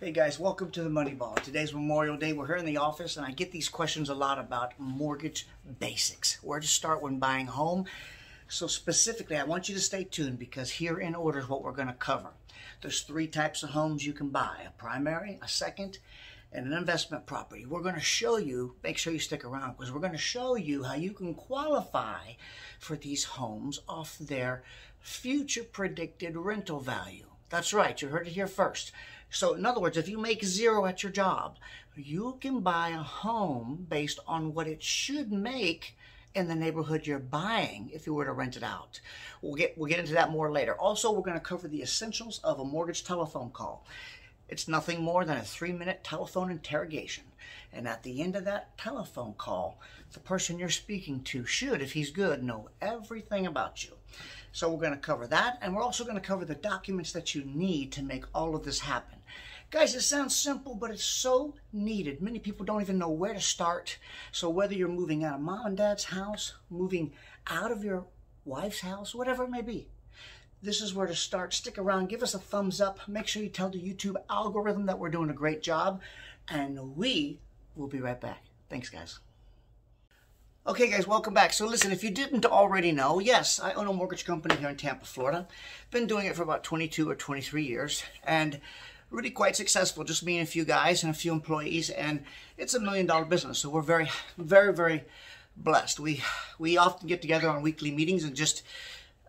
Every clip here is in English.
Hey guys, welcome to the Money Ball. Today's Memorial Day. We're here in the office and I get these questions a lot about mortgage basics. Where to start when buying a home. So specifically, I want you to stay tuned because here in order is what we're going to cover. There's three types of homes you can buy. A primary, a second, and an investment property. We're going to show you, make sure you stick around because we're going to show you how you can qualify for these homes off their future predicted rental value. That's right, you heard it here first. So in other words, if you make zero at your job, you can buy a home based on what it should make in the neighborhood you're buying if you were to rent it out. We'll get into that more later. Also, we're going to cover the essentials of a mortgage telephone call. It's nothing more than a 3-minute telephone interrogation. And at the end of that telephone call, the person you're speaking to should, if he's good, know everything about you. So we're going to cover that, and we're also going to cover the documents that you need to make all of this happen. Guys, it sounds simple, but it's so needed. Many people don't even know where to start. So whether you're moving out of mom and dad's house, moving out of your wife's house, whatever it may be, this is where to start. Stick around, give us a thumbs up. Make sure you tell the YouTube algorithm that we're doing a great job, and we will be right back. Thanks, guys. Okay, guys, welcome back. So listen, if you didn't already know, yes, I own a mortgage company here in Tampa, Florida. Been doing it for about 22 or 23 years, and really quite successful, just me and a few guys and a few employees, and it's $1 million business, so we're very, very, very blessed. We often get together on weekly meetings and just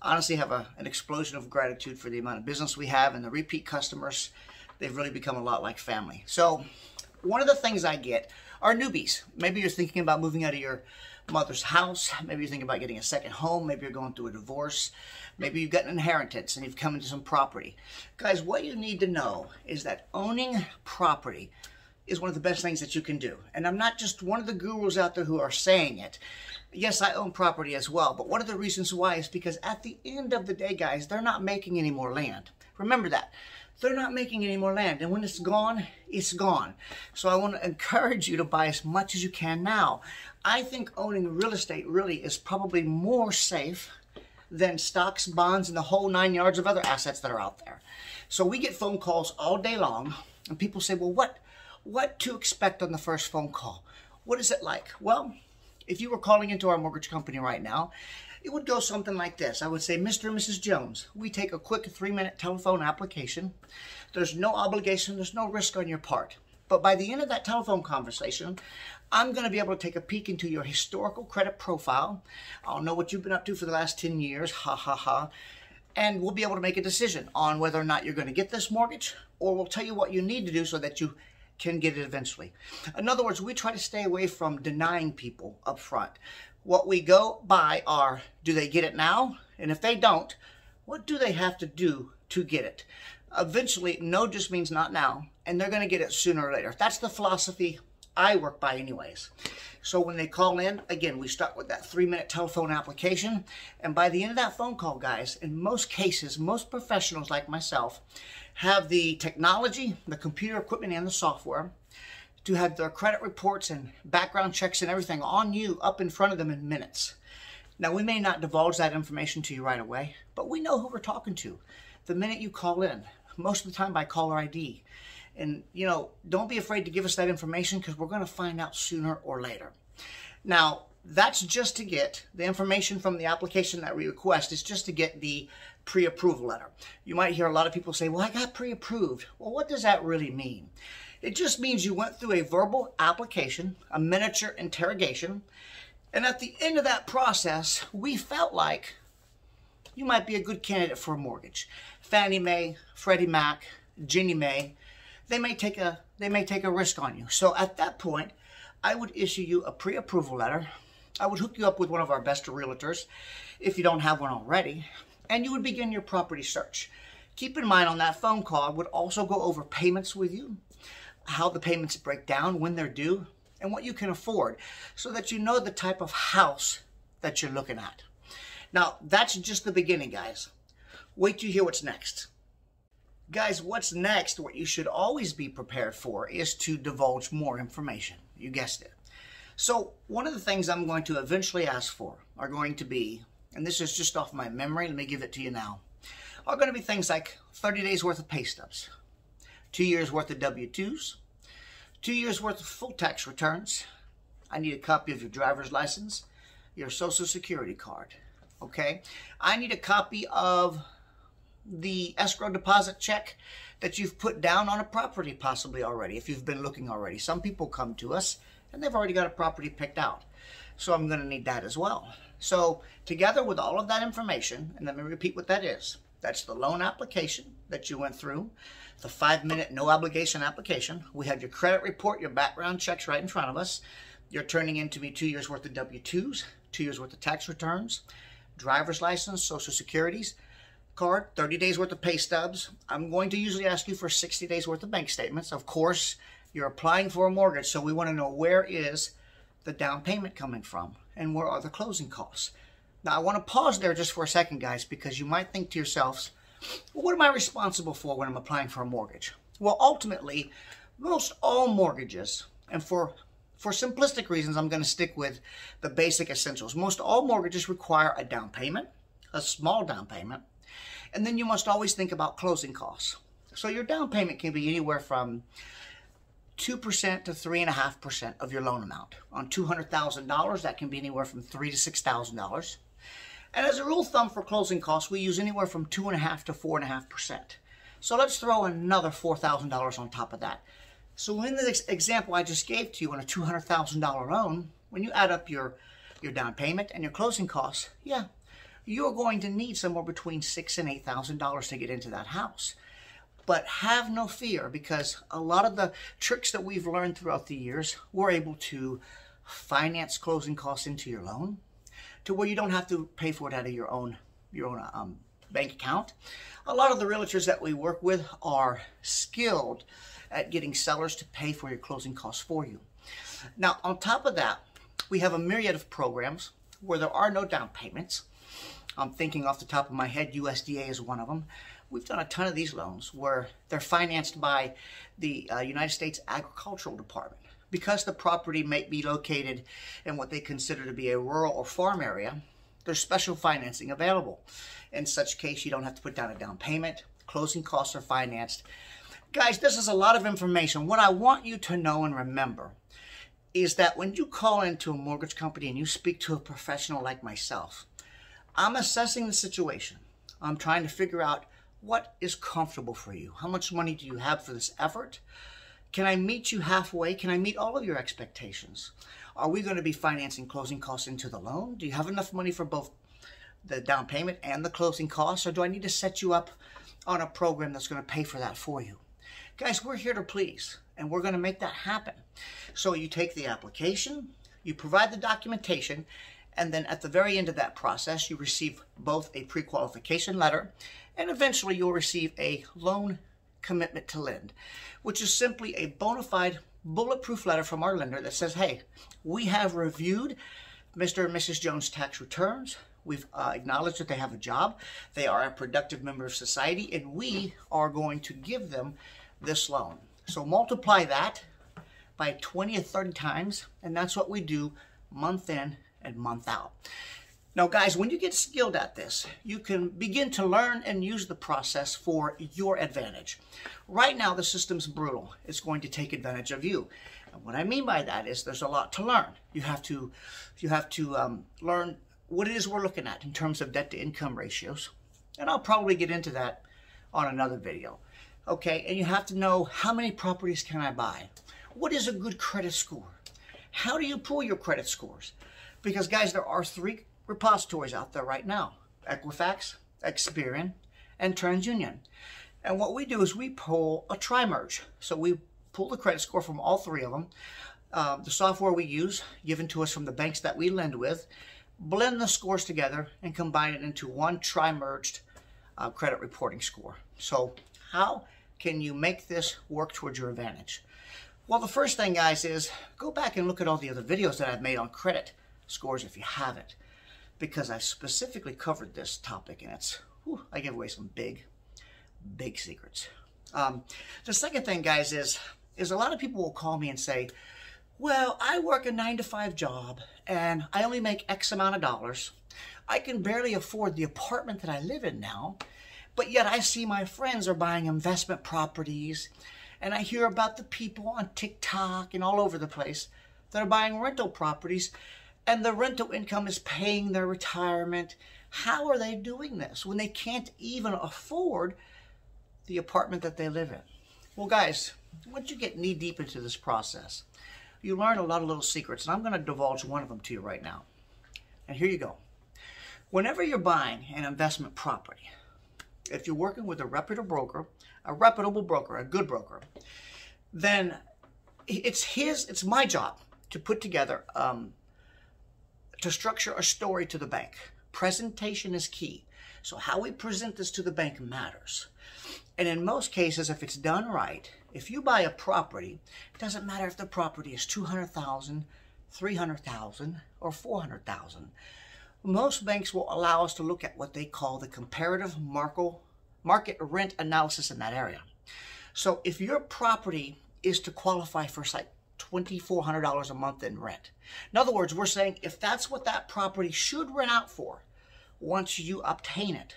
honestly have an explosion of gratitude for the amount of business we have and the repeat customers. They've really become a lot like family. So one of the things I get are newbies. Maybe you're thinking about moving out of your mother's house. Maybe you're thinking about getting a second home. Maybe you're going through a divorce. Maybe you've got an inheritance and you've come into some property. Guys, what you need to know is that owning property is one of the best things that you can do. And I'm not just one of the gurus out there who are saying it. Yes, I own property as well, but one of the reasons why is because at the end of the day, guys, they're not making any more land. Remember that. They're not making any more land, and when it's gone, it's gone. So I want to encourage you to buy as much as you can now. I think owning real estate really is probably more safe than stocks, bonds, and the whole 9 yards of other assets that are out there. So we get phone calls all day long, and people say, well, what to expect on the first phone call? What is it like? Well, if you were calling into our mortgage company right now, it would go something like this. I would say, Mr. and Mrs. Jones, we take a quick 3-minute telephone application. There's no obligation, there's no risk on your part. But by the end of that telephone conversation, I'm going to be able to take a peek into your historical credit profile. I'll know what you've been up to for the last 10 years, ha ha ha. And we'll be able to make a decision on whether or not you're going to get this mortgage, or we'll tell you what you need to do so that you can get it eventually. In other words, we try to stay away from denying people up front. What we go by are, do they get it now? And if they don't, what do they have to do to get it? Eventually, no just means not now, and they're going to get it sooner or later. That's the philosophy I work by anyways. So when they call in, again, we start with that 3-minute telephone application, and by the end of that phone call, guys, in most cases, most professionals like myself have the technology, the computer equipment, and the software to have their credit reports and background checks and everything on you up in front of them in minutes. Now, we may not divulge that information to you right away, but we know who we're talking to the minute you call in, most of the time by caller ID. And, you know, don't be afraid to give us that information because we're going to find out sooner or later. Now, that's just to get the information from the application that we request. Is just to get the pre-approval letter. You might hear a lot of people say, well, I got pre-approved. Well, what does that really mean? It just means you went through a verbal application, a miniature interrogation, and at the end of that process, we felt like you might be a good candidate for a mortgage. Fannie Mae, Freddie Mac, Ginnie Mae, they may take a risk on you. So at that point, I would issue you a pre-approval letter. I would hook you up with one of our best realtors if you don't have one already, and you would begin your property search. Keep in mind on that phone call, I would also go over payments with you, how the payments break down, when they're due, and what you can afford, so that you know the type of house that you're looking at. Now, that's just the beginning, guys. Wait till you hear what's next. Guys, what's next, what you should always be prepared for, is to divulge more information. You guessed it. So, one of the things I'm going to eventually ask for are going to be, and this is just off my memory, let me give it to you now, are going to be things like 30 days worth of pay stubs, 2 years worth of W-2s, 2 years worth of full tax returns. I need a copy of your driver's license, your social security card, okay? I need a copy of the escrow deposit check that you've put down on a property possibly already, if you've been looking already. Some people come to us and they've already got a property picked out. So I'm going to need that as well. So together with all of that information, and let me repeat what that is. That's the loan application that you went through, the 5-minute no obligation application. We have your credit report, your background checks right in front of us. You're turning in to me 2 years worth of W-2s, 2 years worth of tax returns, driver's license, social securities card, 30 days worth of pay stubs. I'm going to usually ask you for 60 days worth of bank statements. Of course, you're applying for a mortgage, so we want to know where is the down payment coming from and where are the closing costs. Now, I want to pause there just for a second, guys, because you might think to yourselves, well, what am I responsible for when I'm applying for a mortgage? Well, ultimately, most all mortgages, and for simplistic reasons, I'm going to stick with the basic essentials. Most all mortgages require a down payment, a small down payment, and then you must always think about closing costs. So your down payment can be anywhere from 2% to 3.5% of your loan amount. On $200,000, that can be anywhere from $3,000 to $6,000. And as a rule of thumb for closing costs, we use anywhere from 2.5% to 4.5%. So let's throw another $4,000 on top of that. So in this example I just gave to you on a $200,000 loan, when you add up your down payment and your closing costs, yeah, you're going to need somewhere between $6,000 and $8,000 to get into that house. But have no fear, because a lot of the tricks that we've learned throughout the years, we're able to finance closing costs into your loan to where you don't have to pay for it out of your own bank account. A lot of the realtors that we work with are skilled at getting sellers to pay for your closing costs for you. Now, on top of that, we have a myriad of programs where there are no down payments. I'm thinking off the top of my head, USDA is one of them. We've done a ton of these loans where they're financed by the United States Agricultural Department. Because the property may be located in what they consider to be a rural or farm area, there's special financing available. In such case, you don't have to put down a down payment. Closing costs are financed. Guys, this is a lot of information. What I want you to know and remember is that when you call into a mortgage company and you speak to a professional like myself, I'm assessing the situation. I'm trying to figure out what is comfortable for you. How much money do you have for this effort? Can I meet you halfway? Can I meet all of your expectations? Are we going to be financing closing costs into the loan? Do you have enough money for both the down payment and the closing costs? Or do I need to set you up on a program that's going to pay for that for you? Guys, we're here to please, and we're going to make that happen. So you take the application, you provide the documentation, and then at the very end of that process, you receive both a pre-qualification letter and eventually you'll receive a loan commitment to lend, which is simply a bona fide bulletproof letter from our lender that says, hey, we have reviewed Mr. and Mrs. Jones' tax returns. We've acknowledged that they have a job. They are a productive member of society, and we are going to give them this loan. So multiply that by 20 or 30 times, and that's what we do month in and month out. Now, guys, when you get skilled at this, you can begin to learn and use the process for your advantage. Right now, the system's brutal. It's going to take advantage of you. And what I mean by that is there's a lot to learn. You have to learn what it is we're looking at in terms of debt-to-income ratios. And I'll probably get into that on another video. Okay, and you have to know, how many properties can I buy? What is a good credit score? How do you pull your credit scores? Because, guys, there are 3 repositories out there right now: Equifax, Experian, and TransUnion. And what we do is we pull a tri-merge. So we pull the credit score from all 3 of them. The software we use, given to us from the banks that we lend with, blend the scores together and combine it into one tri-merged credit reporting score. So how can you make this work towards your advantage? Well, the first thing, guys, is go back and look at all the other videos that I've made on credit scores if you haven't, because I specifically covered this topic, and it's, I give away some big secrets. The second thing, guys, is a lot of people will call me and say, well, I work a 9-to-5 job and I only make X amount of dollars. I can barely afford the apartment that I live in now, but yet I see my friends are buying investment properties And I hear about the people on TikTok and all over the place that are buying rental properties, and the rental income is paying their retirement. How are they doing this when they can't even afford the apartment that they live in? Well, guys, once you get knee deep into this process, you learn a lot of little secrets, and I'm going to divulge one of them to you right now. And here you go. Whenever you're buying an investment property, if you're working with a reputable broker, a good broker, then it's my job to put together, to structure a story to the bank. Presentation is key. So how we present this to the bank matters. And in most cases, if it's done right, if you buy a property, it doesn't matter if the property is $200,000, $300,000, or $400,000. Most banks will allow us to look at what they call the comparative market rent analysis in that area. So if your property is to qualify for like $2,400 a month in rent, in other words, we're saying if that's what that property should rent out for once you obtain it,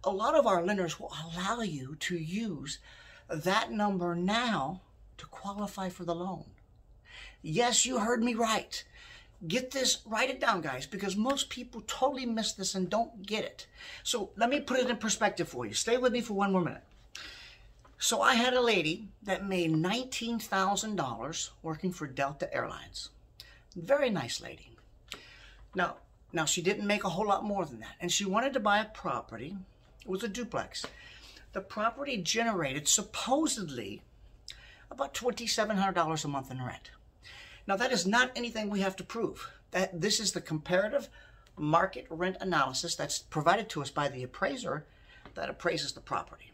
a lot of our lenders will allow you to use that number now to qualify for the loan. Yes, you heard me right. Get this, write it down, guys, because most people totally miss this and don't get it. So let me put it in perspective for you. Stay with me for one more minute. So I had a lady that made $19,000 working for Delta Airlines. Very nice lady. Now she didn't make a whole lot more than that. And she wanted to buy a property. It was a duplex. The property generated supposedly about $2,700 a month in rent. Now that is not anything we have to prove. This is the comparative market rent analysis that's provided to us by the appraiser that appraises the property.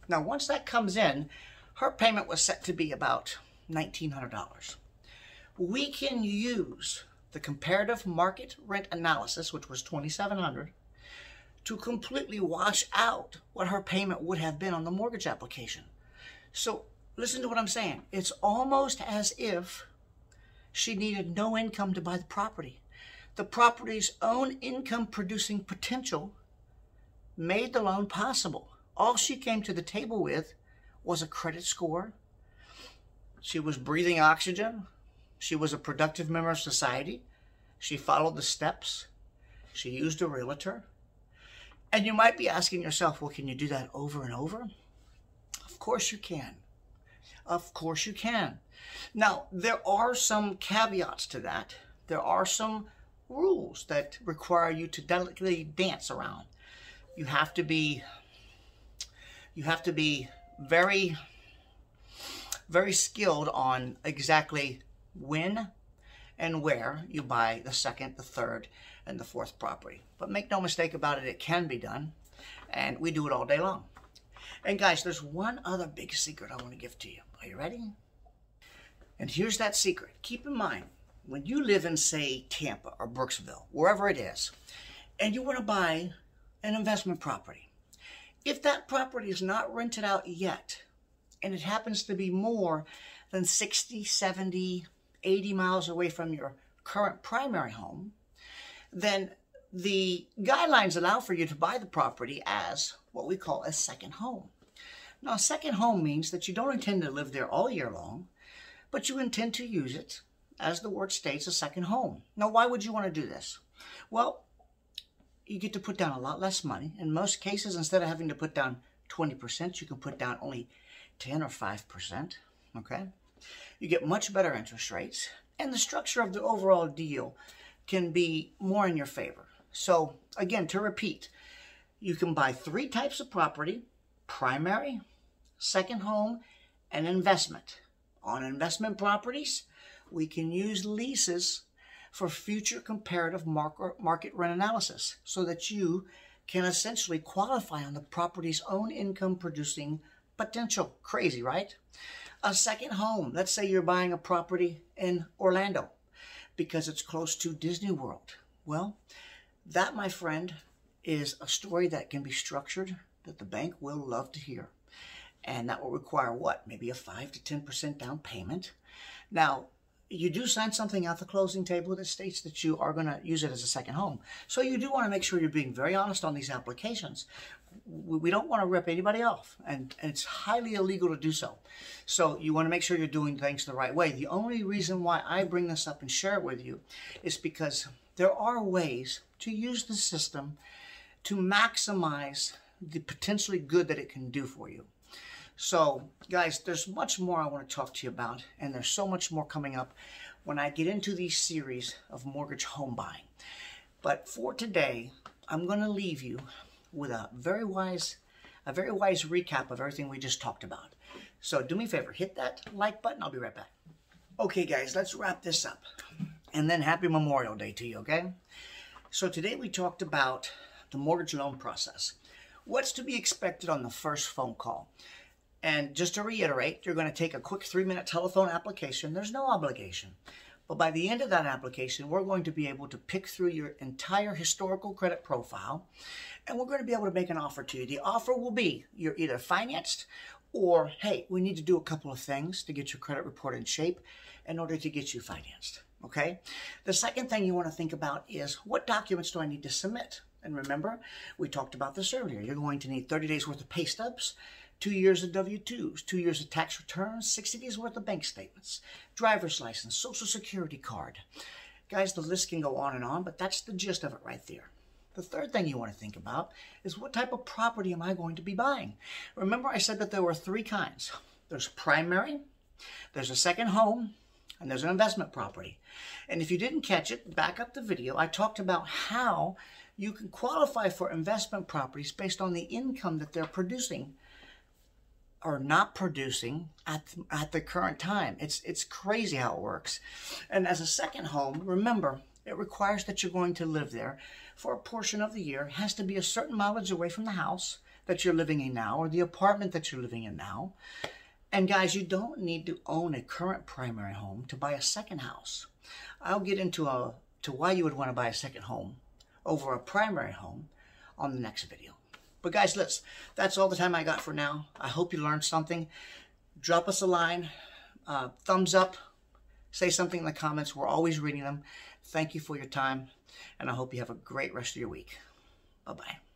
Now once that comes in, her payment was set to be about $1,900. We can use the comparative market rent analysis, which was $2,700, to completely wash out what her payment would have been on the mortgage application. So listen to what I'm saying. It's almost as if she needed no income to buy the property. The property's own income producing potential made the loan possible. All she came to the table with was a credit score. She was breathing oxygen. She was a productive member of society. She followed the steps. She used a realtor. And you might be asking yourself, well, can you do that over and over? Of course you can. Of course you can. Now, there are some caveats to that. There are some rules that require you to delicately dance around. You have to be very, very skilled on exactly when and where you buy the second, the third, and the fourth property. But make no mistake about it, it can be done, and we do it all day long. And guys, there's one other big secret I want to give to you. Are you ready? And here's that secret. Keep in mind, when you live in, say, Tampa or Brooksville, wherever it is, and you want to buy an investment property, if that property is not rented out yet, and it happens to be more than 60, 70, 80 miles away from your current primary home, then the guidelines allow for you to buy the property as what we call a second home. Now, a second home means that you don't intend to live there all year long, but you intend to use it, as the word states, a second home. Now, why would you want to do this? Well, you get to put down a lot less money. In most cases, instead of having to put down 20%, you can put down only 10 or 5%, okay? You get much better interest rates, and the structure of the overall deal can be more in your favor. So, again, to repeat, you can buy 3 types of property: primary, second home, and investment. On investment properties, we can use leases for future comparative market rent analysis so that you can essentially qualify on the property's own income producing potential. Crazy, right? A second home, let's say you're buying a property in Orlando because it's close to Disney World. Well, that, my friend, is a story that can be structured that the bank will love to hear. And that will require what? Maybe a 5 to 10% down payment. Now, you do sign something at the closing table that states that you are going to use it as a second home. So you do want to make sure you're being very honest on these applications. We don't want to rip anybody off, and it's highly illegal to do so. So you want to make sure you're doing things the right way. The only reason why I bring this up and share it with you is because there are ways to use the system to maximize the potentially good that it can do for you. So guys, there's much more I want to talk to you about, and there's so much more coming up when I get into these series of mortgage home buying. But for today, I'm going to leave you with a very wise recap of everything we just talked about. So do me a favor, hit that like button. I'll be right back. Okay guys, let's wrap this up. And then happy Memorial Day to you, okay? So today we talked about the mortgage loan process. What's to be expected on the first phone call? And just to reiterate, you're going to take a quick 3-minute telephone application. There's no obligation. But by the end of that application, we're going to be able to pick through your entire historical credit profile, and we're going to be able to make an offer to you. The offer will be you're either financed or, hey, we need to do a couple of things to get your credit report in shape in order to get you financed, okay? The second thing you want to think about is what documents do I need to submit? And remember, we talked about this earlier. You're going to need 30 days worth of pay stubs, 2 years of W-2s, 2 years of tax returns, 60 days worth of bank statements, driver's license, social security card. Guys, the list can go on, but that's the gist of it right there. The third thing you want to think about is what type of property am I going to be buying? Remember I said that there were 3 kinds. There's primary, there's a second home, and there's an investment property. And if you didn't catch it, back up the video. I talked about how you can qualify for investment properties based on the income that they're producing or not producing at the current time. It's crazy how it works. And as a second home, remember, it requires that you're going to live there for a portion of the year. It has to be a certain mileage away from the house that you're living in now or the apartment that you're living in now. And guys, you don't need to own a current primary home to buy a second house. I'll get into why you would want to buy a second home over a primary home on the next video. But guys, that's all the time I got for now. I hope you learned something. Drop us a line, thumbs up, say something in the comments. We're always reading them. Thank you for your time, and I hope you have a great rest of your week. Bye-bye.